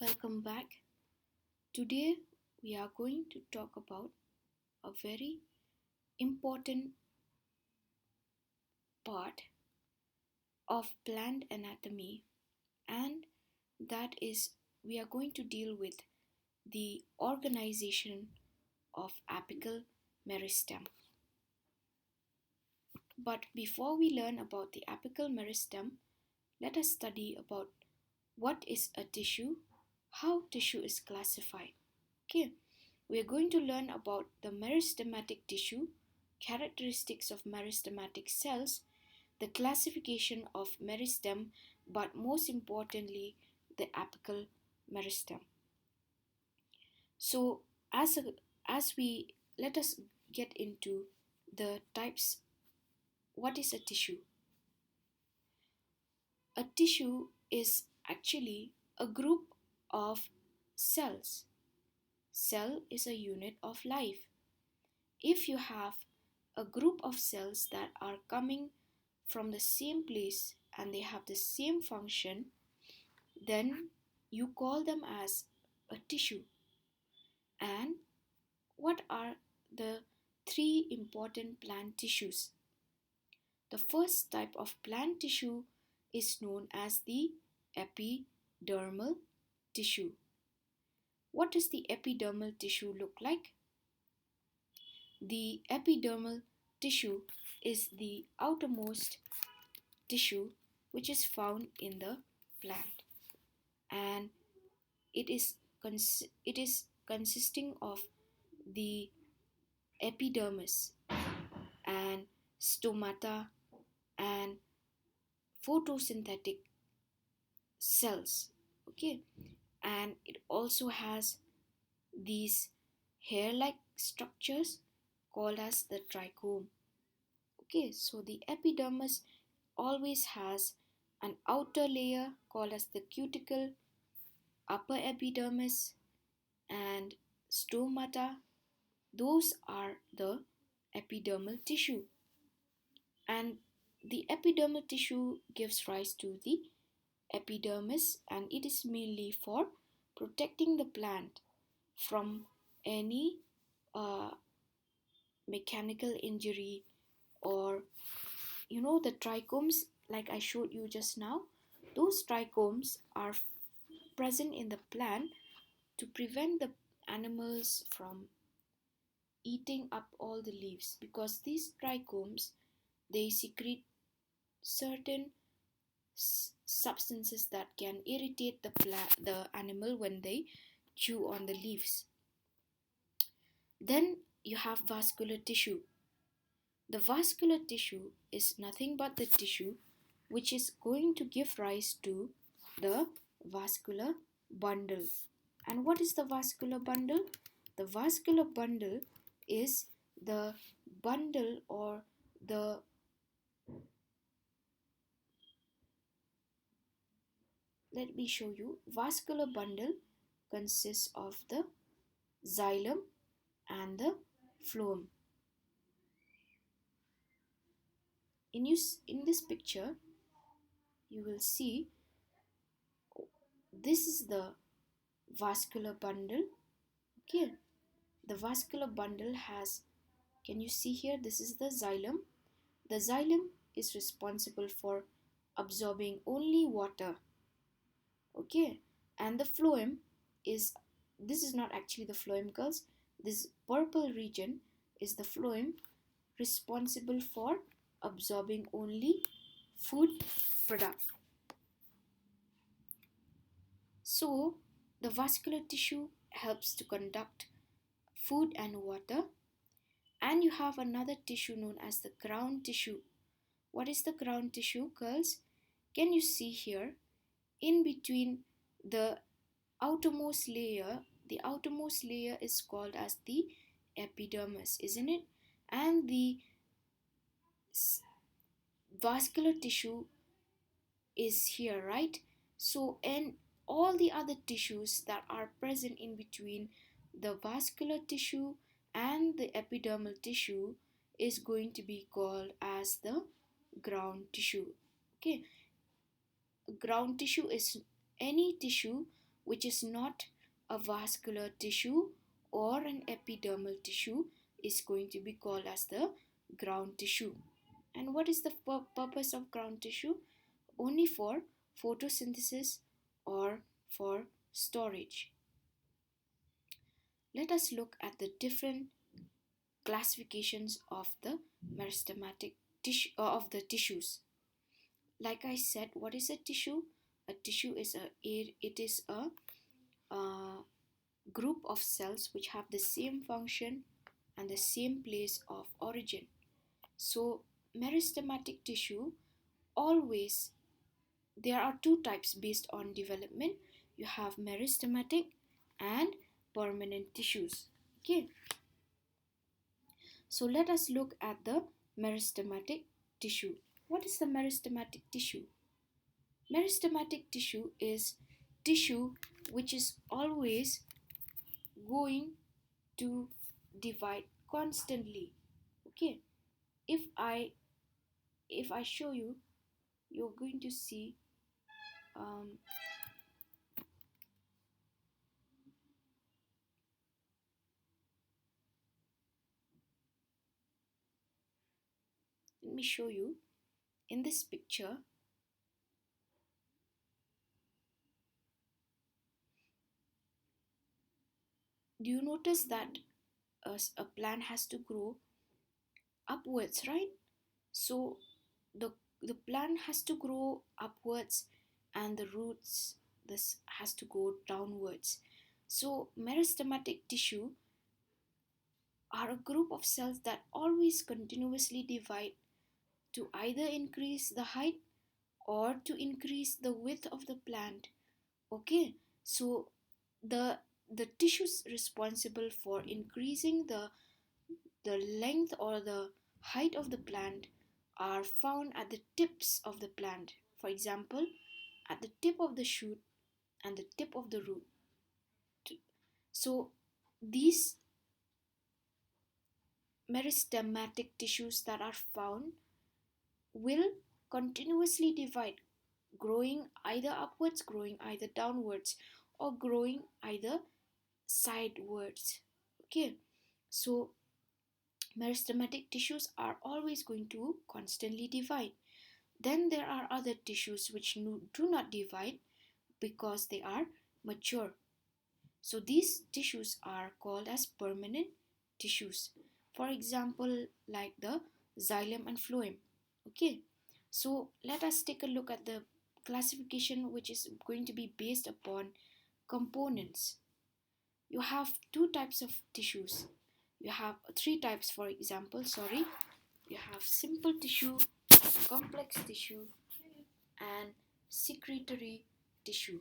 welcome back. Today we are going to talk about a very important part of plant anatomy, and that is we are going to deal with the organization of apical meristem. But before we learn about the apical meristem, let us study about what is a tissue, how tissue is classified. Okay, we are going to learn about the meristematic tissue, characteristics of meristematic cells, the classification of meristem, but most importantly, the apical meristem. So, as we let us get into the types. What is a tissue? A tissue is actually a group of cells. Cell is a unit of life. If you have a group of cells that are coming from the same place and they have the same function, then you call them as a tissue. And what are the three important plant tissues? The first type of plant tissue is known as the epidermal tissue. What does the epidermal tissue look like? The epidermal tissue is the outermost tissue which is found in the plant, and it is consisting of the epidermis and stomata and photosynthetic cells. Okay, and it also has these hair-like structures called as the trichome. Okay, so the epidermis always has an outer layer called as the cuticle, upper epidermis, and stomata. Those are the epidermal tissue. And the epidermal tissue gives rise to the epidermis, and it is mainly for protecting the plant from any uh, mechanical injury, or the trichomes like I showed you just now. Those trichomes are present in the plant to prevent the animals from eating up all the leaves, because these trichomes, they secrete certain substances that can irritate the animal when they chew on the leaves. Then you have vascular tissue. The vascular tissue is nothing but the tissue which is going to give rise to the vascular bundle. And what is the vascular bundle? The vascular bundle is the bundle, or the let me show you. Vascular bundle consists of the xylem and the phloem. In this picture, you will see this is the vascular bundle. Okay, the vascular bundle has, can you see here, this is the xylem. The xylem is responsible for absorbing only water. Okay, and the phloem is, this is not actually the phloem, girls. This purple region is the phloem, responsible for absorbing only food product. So the vascular tissue helps to conduct food and water. And you have another tissue known as the ground tissue. What is the ground tissue, girls? Can you see here, in between the outermost layer, the outermost layer is called as the epidermis, isn't it? And the vascular tissue is here, right? So, and all the other tissues that are present in between the vascular tissue and the epidermal tissue is going to be called as the ground tissue. Okay, ground tissue is any tissue which is not a vascular tissue or an epidermal tissue, is going to be called as the ground tissue. And what is the purpose of ground tissue? Only for photosynthesis or for storage. Let us look at the different classifications of the meristematic tissue of the tissues. Like I said, what is a tissue? A tissue is a uh, group of cells which have the same function and the same place of origin. So meristematic tissue, always there are two types based on development. You have meristematic and permanent tissues. Okay, so let us look at the meristematic tissue. What is the meristematic tissue? Meristematic tissue is tissue which is always going to divide constantly. Okay, if i if I show you, you're going to see, um, let me show you in this picture. Do you notice that a plant has to grow upwards, right? So the the plant has to grow upwards, and the roots, this has to go downwards. So meristematic tissue are a group of cells that always continuously divide to either increase the height or to increase the width of the plant. Okay, so the the tissues responsible for increasing the length or the height of the plant are found at the tips of the plant. For example, at the tip of the shoot and the tip of the root. So these meristematic tissues that are found will continuously divide, growing either upwards, growing either downwards, or growing either sidewards. Okay, so meristematic tissues are always going to constantly divide. Then there are other tissues which do not divide because they are mature. So these tissues are called as permanent tissues. For example, like the xylem and phloem. Okay, so let us take a look at the classification which is going to be based upon components. You have two types of tissues. You have three types, for example, sorry. You have simple tissue, complex tissue, and secretory tissue.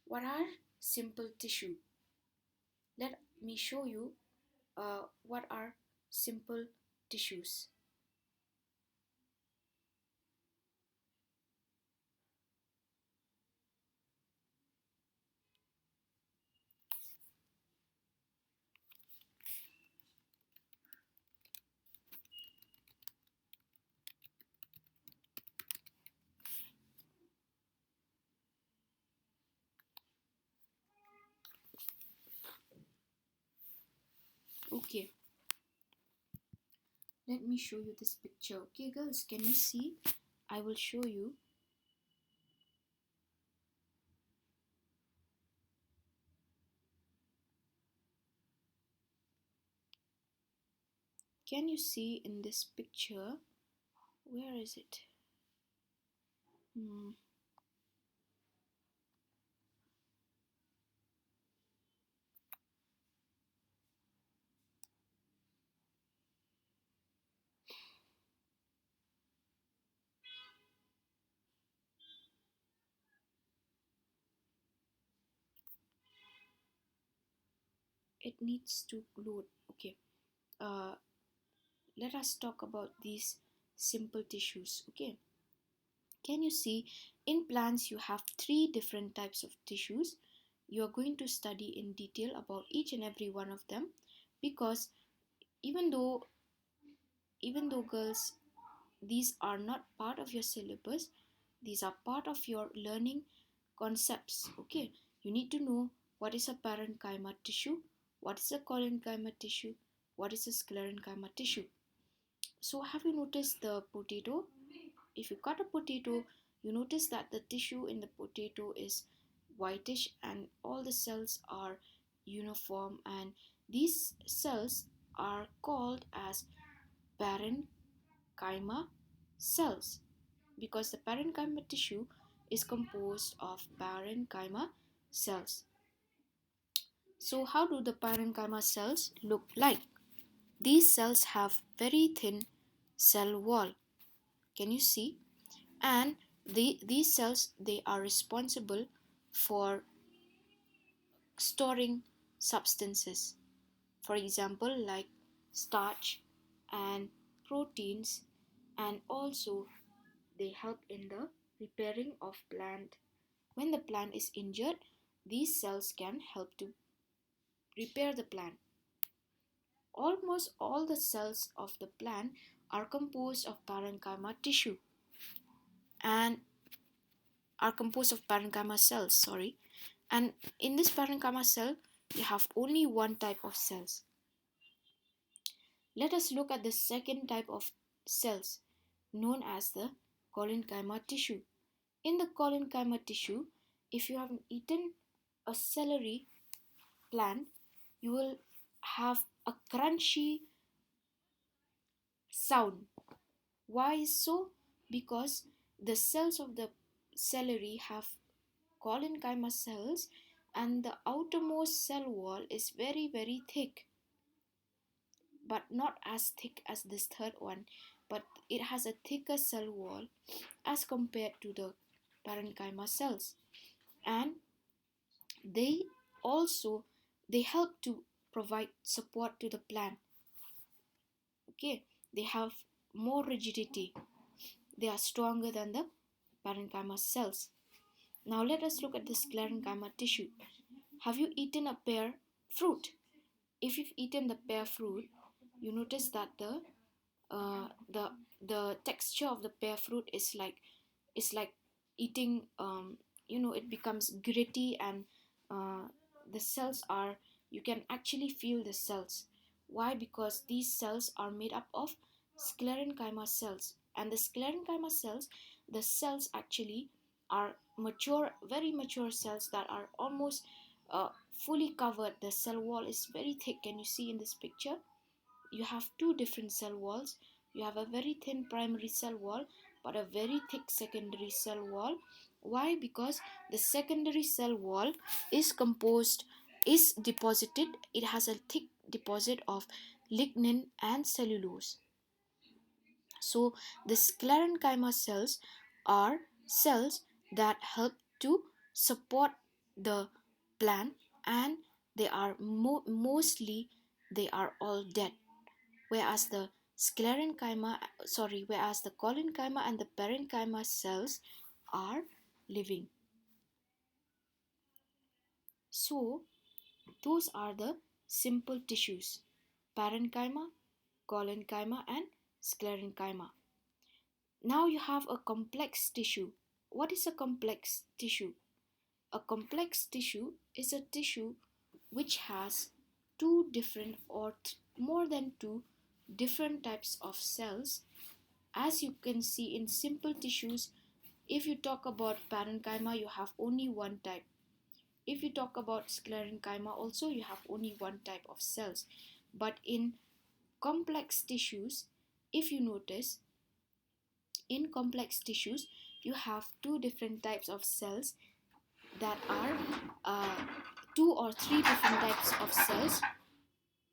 What are simple tissue? Let me show you what are simple tissues. Okay, let me show you this picture. Okay, girls, can you see? I will show you. Can you see in this picture? Where is it? Hmm. It needs to load. Okay. Uh, let us talk about these simple tissues. Okay. Can you see in plants you have three different types of tissues? You are going to study in detail about each and every one of them, because even though girls, these are not part of your syllabus, these are part of your learning concepts. Okay, you need to know what is a parenchyma tissue, what is a collenchyma tissue, what is a sclerenchyma tissue. So have you noticed the potato? If you cut a potato, you notice that the tissue in the potato is whitish and all the cells are uniform, and these cells are called as parenchyma cells because the parenchyma tissue is composed of parenchyma cells. So how do the parenchyma cells look like? These cells have very thin cell wall. Can you see? And these cells, they are responsible for storing substances, for example like starch and proteins, and also they help in the repairing of plant. When the plant is injured, these cells can help to repair the plant. Almost all the cells of the plant are composed of parenchyma tissue and are composed of parenchyma cells, sorry. And in this parenchyma cell, you have only one type of cells. Let us look at the second type of cells, known as the collenchyma tissue. In the collenchyma tissue, if you have eaten a celery plant, you will have a crunchy sound. Why so? Because the cells of the celery have collenchyma cells, and the outermost cell wall is very thick, but not as thick as this third one, but it has a thicker cell wall as compared to the parenchyma cells. And they also they help to provide support to the plant. Okay, they have more rigidity, they are stronger than the parenchyma cells. Now let us look at the sclerenchyma tissue. Have you eaten a pear fruit? If you've eaten the pear fruit, you notice that uh, the the texture of the pear fruit is like eating, it becomes gritty, and uh, the cells are, you can actually feel the cells. Why? Because these cells are made up of sclerenchyma cells, and the sclerenchyma cells, the cells actually are mature, very mature cells that are almost fully covered. The cell wall is very thick. Can you see in this picture? You have two different cell walls. You have a very thin primary cell wall but a very thick secondary cell wall. Why? Because the secondary cell wall is composed, is deposited, it has a thick deposit of lignin and cellulose. So the sclerenchyma cells are cells that help to support the plant, and they are mostly, they are all dead, whereas the whereas the collenchyma and the parenchyma cells are living. So those are the simple tissues: parenchyma, collenchyma, and sclerenchyma. Now you have a complex tissue. What is a complex tissue? A complex tissue is a tissue which has two different or more than two different types of cells. As you can see in simple tissues, if you talk about parenchyma, you have only one type. If you talk about sclerenchyma, also you have only one type of cells. But in complex tissues, if you notice, in complex tissues, you have two different types of cells that are two or three different types of cells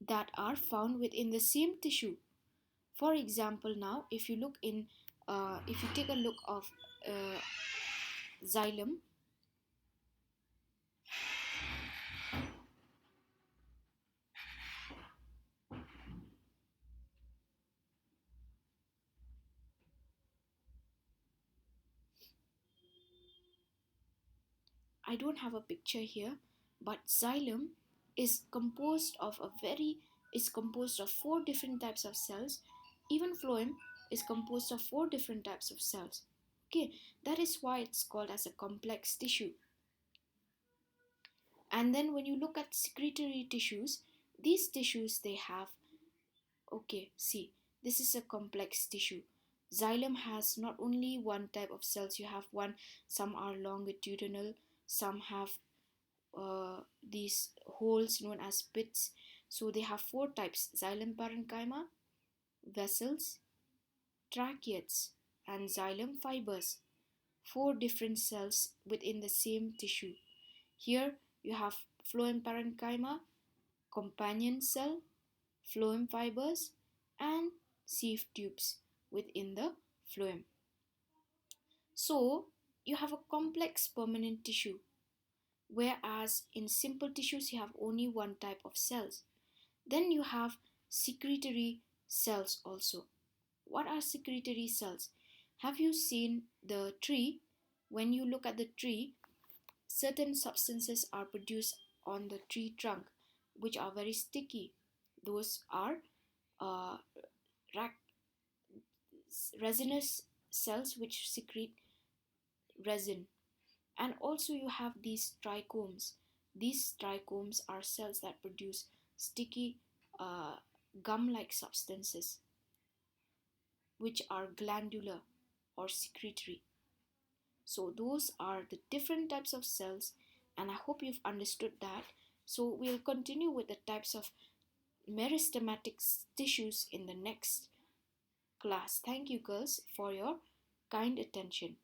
that are found within the same tissue. For example, now if you take a look of uh, xylem. I don't have a picture here, but xylem is composed of four different types of cells. Even phloem is composed of four different types of cells. Okay, that is why it's called as a complex tissue. And then when you look at secretory tissues, these tissues they have, okay, see, this is a complex tissue. Xylem has not only one type of cells, you have one, some are longitudinal, some have these holes known as pits. So they have four types: xylem parenchyma, vessels, tracheids, and xylem fibers. Four different cells within the same tissue. Here you have phloem parenchyma, companion cell, phloem fibers, and sieve tubes within the phloem. So you have a complex permanent tissue, whereas in simple tissues you have only one type of cells. Then you have secretory cells also. What are secretory cells? Have you seen the tree? When you look at the tree, certain substances are produced on the tree trunk which are very sticky. Those are uh, resinous cells which secrete resin. And also you have these trichomes. These trichomes are cells that produce sticky uh, gum-like substances which are glandular or secretory. So those are the different types of cells, and I hope you've understood that. So we'll continue with the types of meristematic tissues in the next class. Thank you, girls, for your kind attention.